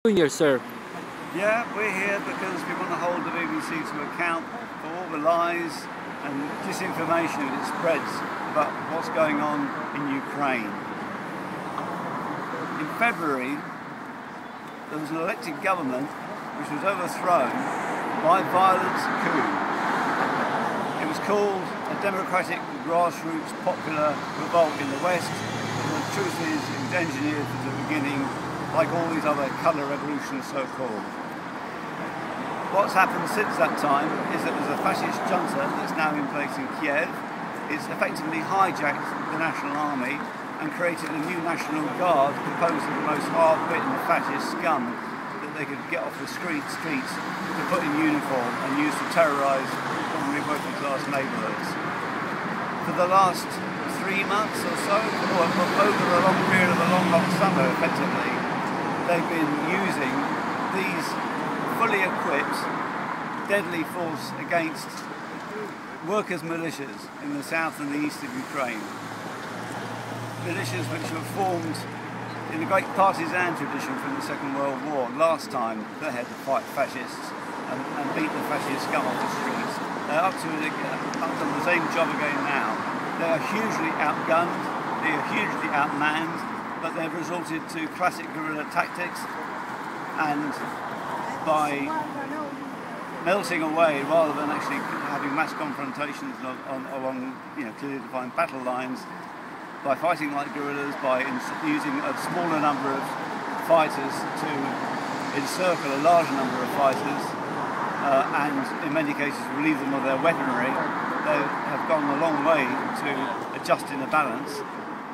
Here, sir. Yeah, we're here because we want to hold the BBC to account for all the lies and disinformation that spreads about what's going on in Ukraine. In February, there was an elected government which was overthrown by violent coup. It was called a democratic grassroots popular revolt in the West, and the truth is it was engineered from the beginning, like all these other colour revolutions so-called. What's happened since that time is that there's a fascist junta that's now in place in Kiev. It's effectively hijacked the National Army and created a new National Guard composed of the most hard-bitten fascist scum that they could get off the streets to put in uniform and use to terrorise ordinary working class neighbourhoods. For the last 3 months or so, or over the long period of the long hot summer effectively, they've been using these fully equipped, deadly force against workers' militias in the south and the east of Ukraine. Militias which were formed in the great partisan tradition from the Second World War. Last time they had to fight fascists and beat the fascist scum off the streets. They're up to the same job again now. They are hugely outgunned, they are hugely outmanned, but they've resorted to classic guerrilla tactics, and by melting away rather than actually having mass confrontations along clearly defined battle lines, by fighting like guerrillas, by using a smaller number of fighters to encircle a larger number of fighters, and in many cases relieve them of their weaponry, they have gone a long way to adjusting the balance.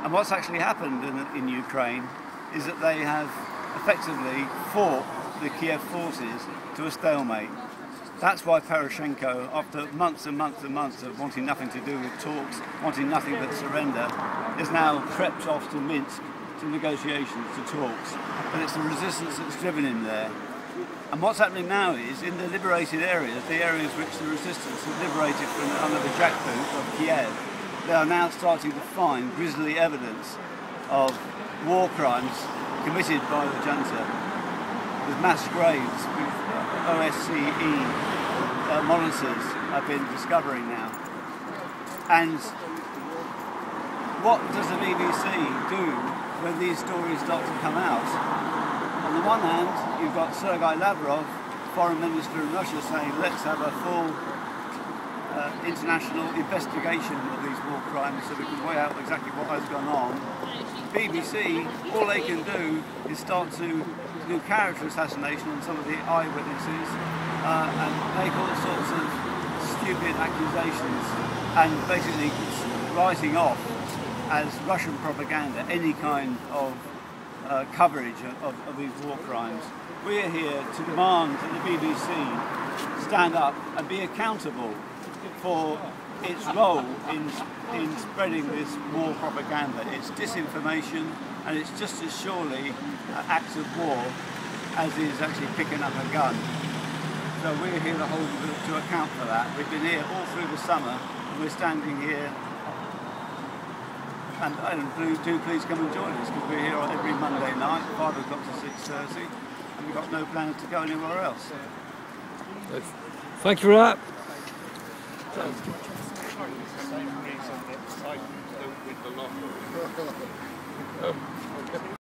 And what's actually happened in Ukraine is that they have effectively fought the Kiev forces to a stalemate. That's why Poroshenko, after months and months and months of wanting nothing to do with talks, wanting nothing but surrender, is now crept off to Minsk, to negotiations, to talks. But it's the resistance that's driven him there. And what's happening now is, in the liberated areas, the areas which the resistance had liberated from under the jackboot of Kiev, they are now starting to find grisly evidence of war crimes committed by the junta, with mass graves, which OSCE monitors have been discovering now. And what does the BBC do when these stories start to come out? On the one hand, you've got Sergei Lavrov, foreign minister in Russia, saying let's have a full international investigation of these war crimes so we can weigh out exactly what has gone on. BBC, all they can do is start to do character assassination on some of the eyewitnesses and make all sorts of stupid accusations and basically writing off as Russian propaganda any kind of coverage of these war crimes. We're here to demand that the BBC stand up and be accountable for its role in spreading this war propaganda. It's disinformation, and it's just as surely acts of war as is actually picking up a gun. So we're here to account for that. We've been here all through the summer, and we're standing here. And do please come and join us, because we're here every Monday night, 5 o'clock to 6:30, and we've got no plans to go anywhere else. Thank you for that. Same reason that Cyprus don't win the lottery.